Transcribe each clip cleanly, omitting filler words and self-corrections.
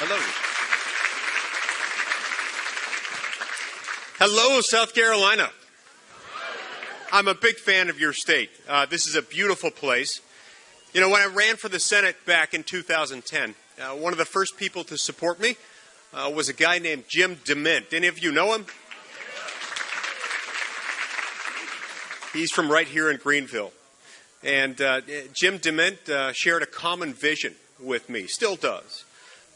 Hello. Hello, South Carolina. I'm a big fan of your state. This is a beautiful place. You know, when I ran for the Senate back in 2010, one of the first people to support me was a guy named Jim DeMint. Any of you know him? He's from right here in Greenville. And Jim DeMint shared a common vision with me, still does,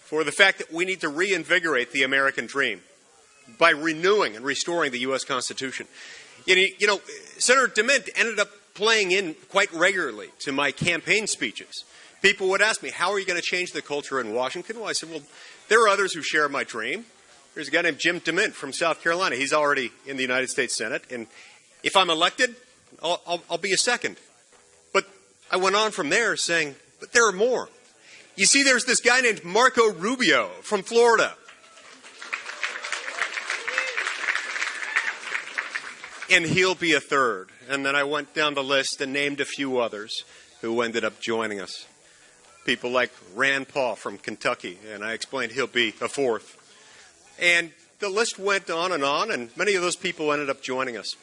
for the fact that we need to reinvigorate the American dream by renewing and restoring the U.S. Constitution. You know, Senator DeMint ended up playing in quite regularly to my campaign speeches. People would ask me, how are you going to change the culture in Washington? Well, I said, well, there are others who share my dream. There's a guy named Jim DeMint from South Carolina. He's already in the United States Senate. And if I'm elected, I'll be a second. But I went on from there saying, but there are more. You see, there's this guy named Marco Rubio from Florida. And he'll be a third. And then I went down the list and named a few others who ended up joining us. People like Rand Paul from Kentucky, and I explained he'll be a fourth. And the list went on, and many of those people ended up joining us.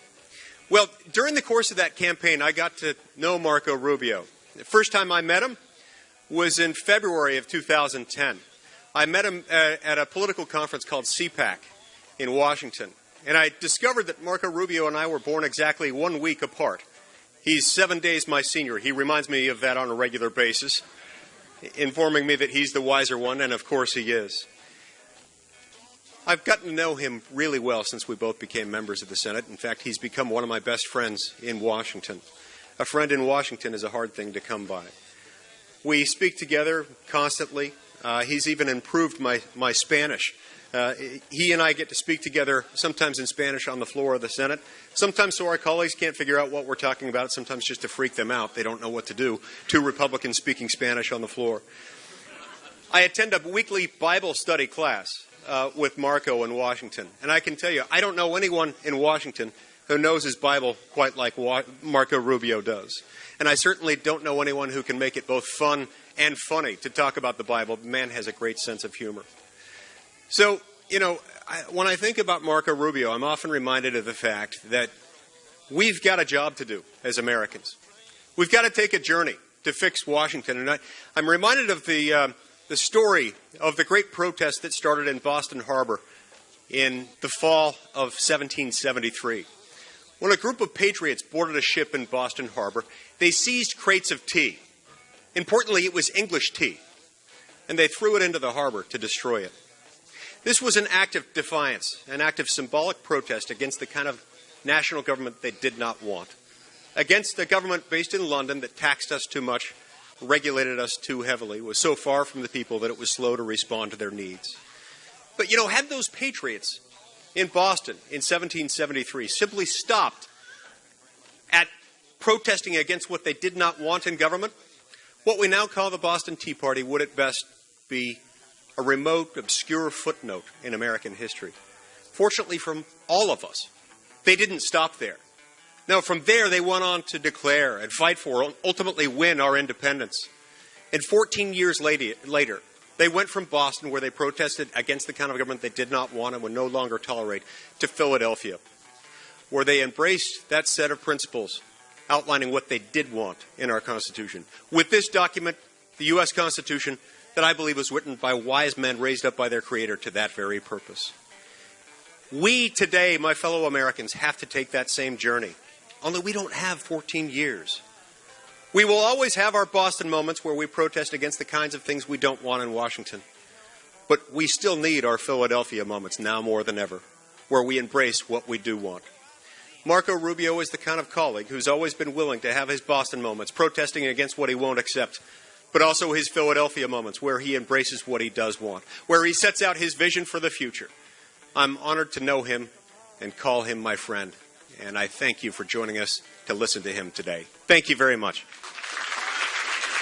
Well, during the course of that campaign, I got to know Marco Rubio. The first time I met him was in February of 2010. I met him at a political conference called CPAC in Washington. And I discovered that Marco Rubio and I were born exactly 1 week apart. He's 7 days my senior. He reminds me of that on a regular basis, informing me that he's the wiser one, and of course he is. I've gotten to know him really well since we both became members of the Senate. In fact, he's become one of my best friends in Washington. A friend in Washington is a hard thing to come by. We speak together constantly. He's even improved my Spanish. He and I get to speak together sometimes in Spanish on the floor of the Senate, sometimes so our colleagues can't figure out what we're talking about, sometimes just to freak them out. They don't know what to do. Two Republicans speaking Spanish on the floor. I attend a weekly Bible study class with Marco in Washington, and I can tell you, I don't know anyone in Washington who knows his Bible quite like Marco Rubio does. And I certainly don't know anyone who can make it both fun and funny to talk about the Bible. The man has a great sense of humor. So, you know, when I think about Marco Rubio, I'm often reminded of the fact that we've got a job to do as Americans. We've got to take a journey to fix Washington. And I'm reminded of the story of the great protest that started in Boston Harbor in the fall of 1773. When a group of patriots boarded a ship in Boston Harbor, they seized crates of tea. Importantly, it was English tea. And they threw it into the harbor to destroy it. This was an act of defiance, an act of symbolic protest against the kind of national government they did not want, against a government based in London that taxed us too much, regulated us too heavily, was so far from the people that it was slow to respond to their needs. But, you know, had those patriots in Boston in 1773 simply stopped at protesting against what they did not want in government, what we now call the Boston Tea Party would at best be a remote, obscure footnote in American history. Fortunately for all of us, they didn't stop there. No, from there they went on to declare and fight for, and ultimately win our independence. And 14 years later, they went from Boston, where they protested against the kind of government they did not want and would no longer tolerate, to Philadelphia, where they embraced that set of principles outlining what they did want in our Constitution. With this document, the U.S. Constitution, that I believe was written by wise men raised up by their Creator to that very purpose. We today, my fellow Americans, have to take that same journey, only we don't have 14 years. We will always have our Boston moments where we protest against the kinds of things we don't want in Washington. But we still need our Philadelphia moments now more than ever, where we embrace what we do want. Marco Rubio is the kind of colleague who's always been willing to have his Boston moments, protesting against what he won't accept, but also his Philadelphia moments where he embraces what he does want, where he sets out his vision for the future. I'm honored to know him and call him my friend, and I thank you for joining us to listen to him today. Thank you very much.